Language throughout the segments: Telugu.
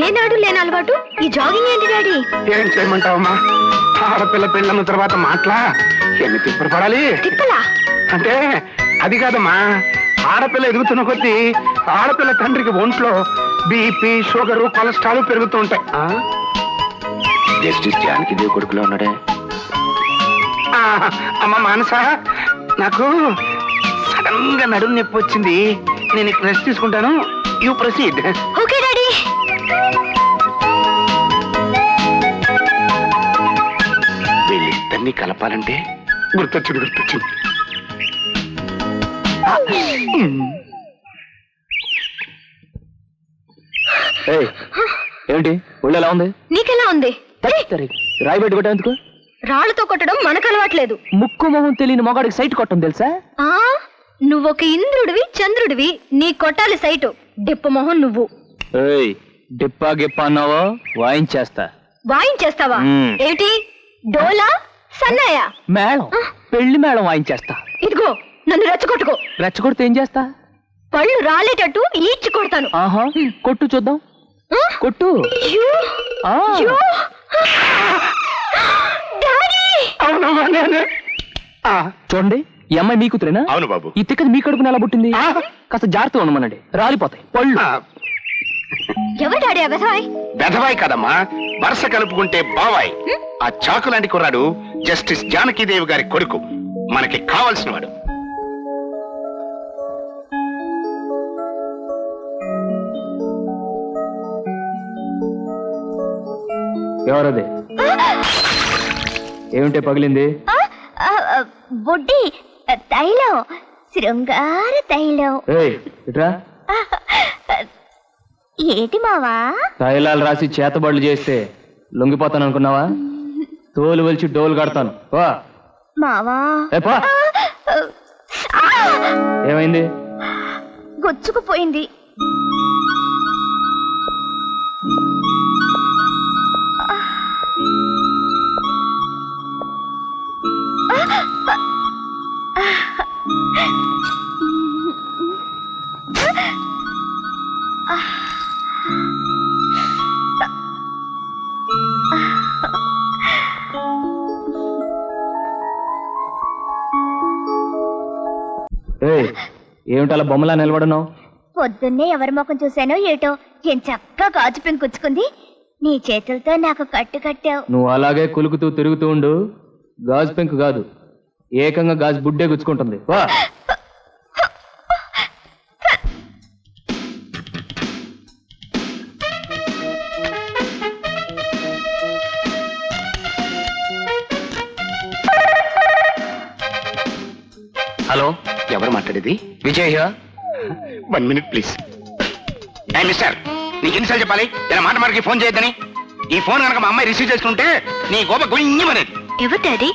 ఏనాడు లేని అలవాటు ఈ జాగింగ్ ఏంటి డాడీ? ఏం చేయమంటావమ్మా, ఆడపిల్ల పెళ్ళన్న తర్వాత మాట్లా ఎన్ని తిప్పలు పడాలి. తిప్పలా అంటే అది కాదమ్మా, ఆడపిల్ల ఎదుగుతున్న కొద్దీ ఆడపిల్ల తండ్రికి ఒంట్లో బీపీ షుగరు కొలెస్ట్రాల్ పెరుగుతూ ఉంటాయి. జస్టిస్ జానకి దేవ్ కొడుకులో ఉన్నాడే. అమ్మ మానస, నాకు సడన్ గా నడుము నొప్పి వచ్చింది, నేను ఇక్కడ రెస్ట్ తీసుకుంటాను, యూ ప్రొసీడ్. Okay daddy. వీళ్ళిద్దరినీ కలపాలంటే గుర్తొచ్చింది. ఏమిటి ఒళ్ళు ఎలా ఉంది? నీకెలా ఉంది? రాయి బయట కొట్టేందుకు? రాళ్లతో కొట్టడం మనకు అలవాట్లేదు. ముక్కు మొహం తెలియని మొగాడికి సైట్ కొట్టం తెలుసా? నువ్వొక ఇంద్రుడివి చంద్రుడివి, నీ కొట్టాలి సైటు. డిప్ప మొహం నువ్వు. డిప్పా గిప్ప అన్నావో వాయించేస్తా. వాయించేస్తావా? ఏంటి డోలా సన్నాయా? మేళం, పెళ్లి మేళం వాయించేస్తా. ఇదిగో నన్ను రెచ్చగొట్టుకో. రెచ్చగొడితే ఏం చేస్తా? పళ్ళు రాలేటట్టు ఈడ్చి కొడతాను. ఆహా, కొట్టు చూద్దాం. కొట్టు. చూడండి, ఈ అమ్మాయి మీ కూతురేనా? అవును బాబు. ఈ తిక్కది మీ కడుపుని ఎలా పుట్టింది? కాస్త జాగ్రత్తగా ఉండమనండి, రాలిపోతాయి పళ్ళు. ఎవరు డాడీ ఆ వెధవాయ్? వెధవాయ్ కదమ్మా, వరుస కలుపుకుంటే బావాయ్. ఆ చాకు లాంటి కుర్రాడు జస్టిస్ జానకీదేవి గారి కొడుకు, మనకి కావలసిన వాడు. ఎవరది? ఏమిటే పగిలింది? బుడ్డి తైలం, శృంగార తైలం. ఇట్రా. ఏంటి మావా? తైలాలు రాసి చేతబడులు చేస్తే లొంగిపోతాను అనుకున్నావా? తోలు వలిచి డోలు కడతాను. మావా ఏమైంది? గుచ్చుకుపోయింది. ఏమిటలా బొమ్మలా నిలబడన్నావు? పొద్దున్నే ఎవరి ముఖం చూశానో ఏటో ఏం చక్కగా గాజు పెంకుచ్చుకుంది, నీ చేతులతో నాకు కట్టు కట్టావు. నువ్వు అలాగే కులుకుతూ తిరుగుతూ ఉండు, గాజు పెంకు కాదు ఏకంగా గాజు బుడ్డే గుచ్చుకుంటుంది. హలో, ఎవరు మాట్లాడేది? విజయ్. 1 minute please. మిస్టర్, నీకు ఎన్నిసార్లు చెప్పాలి ఇలా మాట మనకి ఫోన్ చేయొద్దని? ఈ ఫోన్ కనుక మా అమ్మాయి రిసీవ్ చేసుకుంటే నీ గోప గుయ్యమనేది. ఎవరు డాడీ?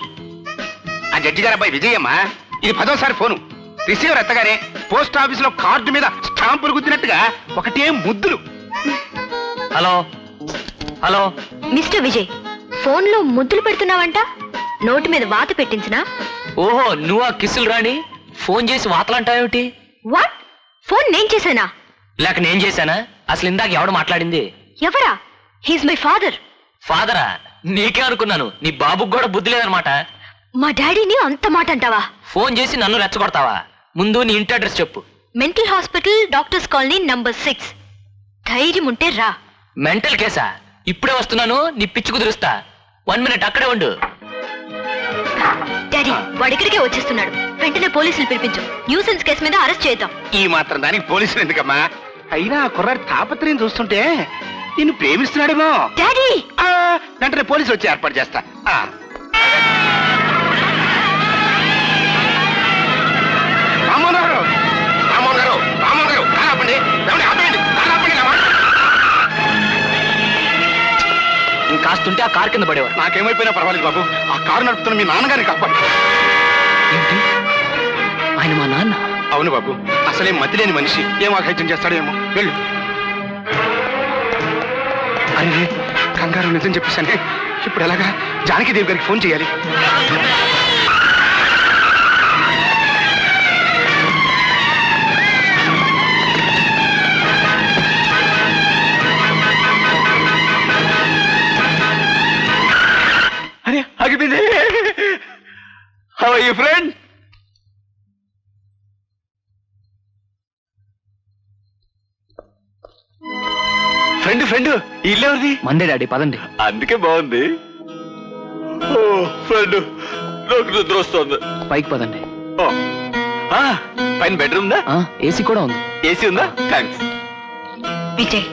ఆ జడ్జి గారు అబ్బాయి విజయమ్మ. ఇది 10వ ఫోను. రిసీవర్ ఎత్తగానే పోస్ట్ ఆఫీస్ లో కార్డు మీద స్టాంపులు గుద్దినట్టుగా ఒకటే ముద్దులు. Hello hello mister Vijay, phone లో ముద్దులు పెడుతున్నావంట, నోటి మీద వాత పెట్టించినా? ఓహో, నువ్వా కిస్సులు రాణి? ఫోన్ చేసి వాతలంటావేమిటి? వాట్? ఫోన్ నేను చేశానా? లేక నేను చేశానా? అసలు ఇందాక ఎవడు మాట్లాడింది? ఎవరా? He's my father. ఫాదరా? నీకే అనుకున్నాను, నీ బాబుకు కూడా బుద్ధి లేదనమాట. మా డాడీని అంత మాట అంటావా? ఫోన్ చేసి నన్ను రెచ్చగొడతావా? ముందు నీ ఇంటి అడ్రస్ చెప్పు. Mental hospital, doctors colony, number 6. ధైర్యం ఉంటే రా. మెంటల్ కేసా? ఇప్పుడే వస్తున్నాను, నీ పిచ్చి కుదురుస్తా. 1 minute అక్కడే ఉండు. డాడీ, వాడిక్కడికే వచ్చేస్తున్నాడు. వెంటనే పోలీసులు పిలిపించు. న్యూసెన్స్ కేసు మీద అరెస్ట్ చేద్దాం. ఈ మాత్రం దానికి పోలీసులు ఎందుకమ్మా? అయినా ఆ కుర్రాడి తాపత్రయం చూస్తుంటే నిన్ను ప్రేమిస్తున్నాడేమో. డాడీ, వెంటనే పోలీసులు వచ్చి ఏర్పాటు చేస్తా. రామోహన్ గారు, రామోహన్ గారు, రామోహన్ గారు, ఆపండి, ఆపండి, ఆపండి. కాస్తుంటే ఆ కారు కింద పడేవారు. నాకేమైపోయినా పర్వాలేదు బాబు, ఆ కారు నడుపుతున్న మీ నాన్నగారిని కాపాడు. ఏంటి? ఆయన మా నాన్న? అవును బాబు, అసలే మతి లేని మనిషి, ఏం ఆఘాయిత్యం చేస్తాడేమో. వెళ్ళు. అరే, కంగారు నిజం చెప్పేశానే. ఇప్పుడు ఎలాగా? జానకీదేవి గారికి ఫోన్ చేయాలి. How are you friend? Friend ఇల్లు ఎవరిది? మండే డాడీ, పదండి. అందుకే బాగుంది. ఓ ఫ్రెండ్, నాకు నిద్ర వస్తుంది. పైకి పదండి. పైన బెడ్రూమ్ ఉందా? ఏసీ కూడా ఉంది. ఏసీ ఉందా? థ్యాంక్స్. విజయ్,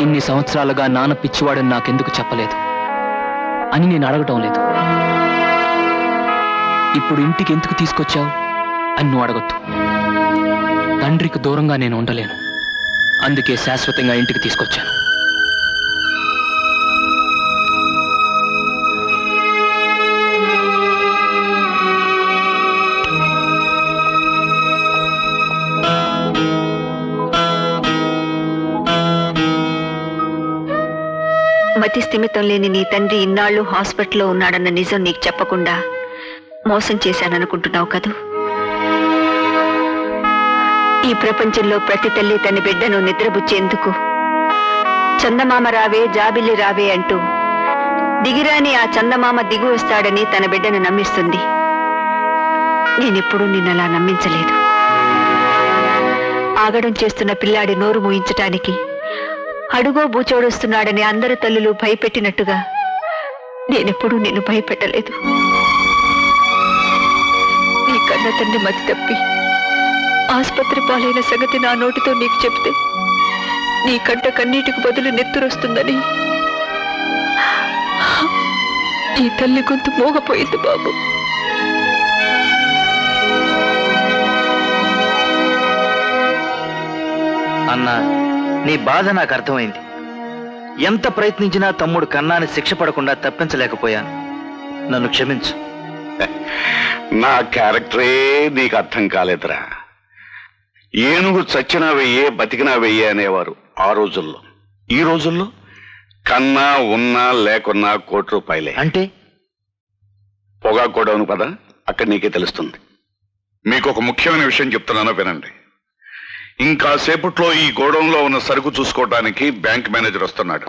ఇన్ని సంవత్సరాలుగా నాన్న పిచ్చివాడని నాకెందుకు చెప్పలేదు అని నేను అడగటం లేదు. ఇప్పుడు ఇంటికి ఎందుకు తీసుకొచ్చావు అని నువ్వు అడగొద్దు. తండ్రికి దూరంగా నేను ఉండలేను, అందుకే శాశ్వతంగా ఇంటికి తీసుకొచ్చాను. మతి స్థిమితం లేని నీ తండ్రి ఇన్నాళ్ళు హాస్పిటల్లో ఉన్నాడన్న నిజం నీకు చెప్పకుండా మోసం చేశాననుకుంటున్నావు కదూ? ఈ ప్రపంచంలో ప్రతి తల్లి తన బిడ్డను నిద్రబుచ్చేందుకు చందమామ రావే జాబిల్లి రావే అంటూ దిగిరాని ఆ చందమామ దిగు వస్తాడని తన బిడ్డను నమ్మిస్తుంది. నేనెప్పుడూ నిన్నలా నమ్మించలేదు. ఆగడం చేస్తున్న పిల్లాడి నోరు మూయించటానికి అడుగో బూచోడొస్తున్నాడని అందరు తల్లులు భయపెట్టినట్టుగా నేనెప్పుడూ నిన్ను భయపెట్టలేదు. నీ కన్న తండ్రి మతి తప్పి ఆసుపత్రి పాలైన సంగతి నా నోటితో నీకు చెప్తే నీ కంట కన్నీటికి బదులు నెత్తురొస్తుందని ఈ తల్లి గొంతు మోగపోయింది బాబు. అన్నా, నీ బాధ నాకు అర్థమైంది. ఎంత ప్రయత్నించినా తమ్ముడు కన్నాని శిక్ష పడకుండా తప్పించలేకపోయాను. నన్ను క్షమించు. నా క్యారెక్టరే నీకు అర్థం కాలేదురా. ఏనుగు చచ్చినా వెయ్యే బతికినా వెయ్యే అనేవారు ఆ రోజుల్లో. ఈ రోజుల్లో కన్నా ఉన్నా లేకున్నా ₹1,00,00,000. అంటే పొగా గోడౌన్ పద, అక్కడ నీకే తెలుస్తుంది. మీకు ఒక ముఖ్యమైన విషయం చెప్తున్నానో వినండి. ఇంకా సేపట్లో ఈ గోడౌన్ లో ఉన్న సరుకు చూసుకోవడానికి బ్యాంక్ మేనేజర్ వస్తున్నాడు.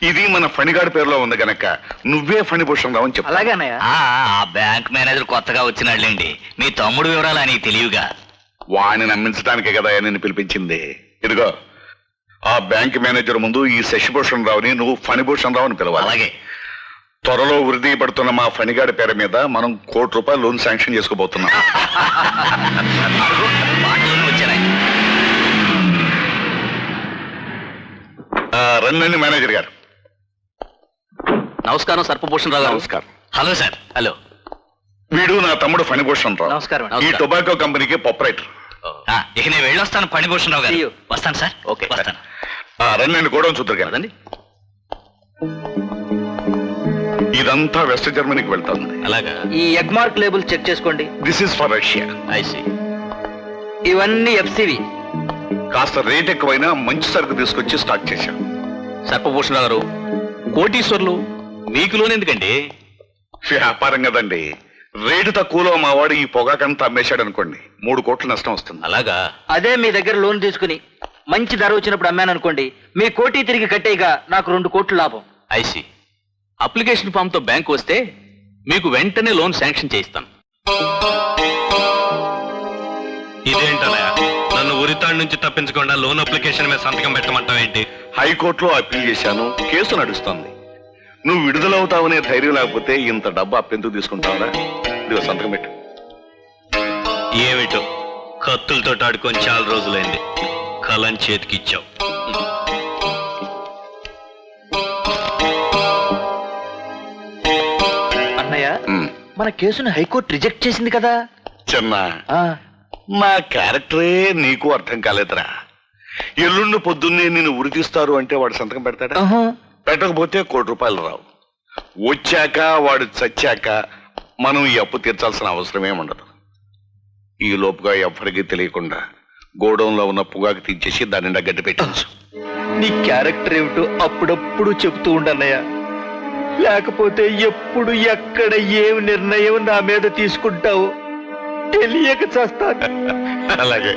ఇది మన ఫణిగాడి పేరులో ఉంది గనక నువ్వే ఫణిభూషణ్ రావు అని చెప్పు. అలాగే అన్నయ్య. ఆ బ్యాంక్ మేనేజర్ కొత్తగా వచ్చినాడులేండి. మీ తమ్ముడు వివరాలు అని తెలియగా వాడిని నమ్మించడానికే కదా నిన్ను పిలిపించింది. ఇదిగో, ఆ బ్యాంక్ మేనేజర్ ముందు ఈ శశిభూషణ్ రావుని నువ్వు ఫణిభూషణ్ రావు అని పిలవాలి. అలాగే. త్వరలో వృద్ధి పడుతున్న మా ఫణిగాడి పేరు మీద మనం ₹1,00,00,000 లోన్ శాంక్షన్ చేసుకోబోతున్నాం. రండి మేనేజర్ గారు. నమస్కారం సర్పభూషణ్ రావు గారు. నమస్కారం. Hello sir. హలో. వీడు నా తమ్ముడు ఫణిభూషణ్ రావు. నమస్కారం. ఈ టొబాకో కంపెనీకి ప్రొపరైటర్. ఇక నేను వెళ్ళొస్తాను ఫణిభూషణ్ రావు గారు. వస్తాను సార్. ఓకే, వస్తాను. రండి గోడౌన్ చూద్దరు కదండి. ఇదంతా వెస్ట్ జర్మనీకి వెళ్తాను. అలాగా. ఈ ఎగ్ మార్క్ లేబుల్ చెక్ చేసుకోండి. This is for Russia. I see. ఇవన్నీ ఎఫ్సివి. కాస్త రేట్ ఎక్కువైనా మంచి సరుకు తీసుకొచ్చి స్టార్ట్ చేశాం. సర్పభూషణ్ గారు, కోటీశ్వర్లు మీకు లోన్ ఎందుకండి? వ్యాపారం కదండి. రేటు తక్కువలో మావాడు ఈ పొగాకంతా అమ్మేశాడు అనుకోండి, 3 కోట్ల నష్టం వస్తుంది. అలాగా. అదే మీ దగ్గర లోన్ తీసుకుని మంచి ధర వచ్చినప్పుడు అమ్మాను అనుకోండి, మీ కోటి తిరిగి కట్టేయగా నాకు 2 కోట్లు లాభం. ఐసి. అప్లికేషన్ ఫామ్ తో బ్యాంక్ వస్తే మీకు వెంటనే లోన్ శాంక్షన్ చేయిస్తాను. ఇదేంటనయా, నన్ను ఉరితాడు నుంచి తప్పించకుండా లోన్ అప్లికేషన్ మీద సంతకం పెట్టమంటావు ఏంటి? హైకోర్టులో అప్పీల్ చేశాను, కేసు నడుస్తుంది. నువ్వు విడుదలవుతావనే ధైర్యం లేకపోతే ఇంత డబ్బు అప్పెందుకు తీసుకుంటావురా? ఇదిగో సంతకం పెట్టు. ఏమిటో కత్తులతో ఆడుకొని చాలా రోజులైంది, కలం చేతికిచ్చావు. అన్నయ్య, మన కేసును హైకోర్టు రిజెక్ట్ చేసింది కదా. చిన్న, నా క్యారెక్టరే నీకు అర్థం కాలేదురా. ఎల్లుండి పొద్దున్నే నేను ఉరి తీస్తారు అంటే వాడు సంతకం పెడతాడా? పెట్టకపోతే ₹1,00,00,000 రావు. వచ్చాక వాడు చచ్చాక మనం ఈ అప్పు తీర్చాల్సిన అవసరమే ఉండదు. ఈ లోపుగా ఎవ్వరికీ తెలియకుండా గోడౌన్ లో ఉన్న పొగాకు తీసేసి దాని నిండా గడ్డి పెట్టచ్చు. నీ క్యారెక్టర్ ఏమిటో అప్పుడప్పుడు చెబుతూ ఉండన్నయ్య, లేకపోతే ఎప్పుడు ఎక్కడ ఏం నిర్ణయం నా మీద తీసుకుంటావు తెలియక చేస్తాను. అలాగే.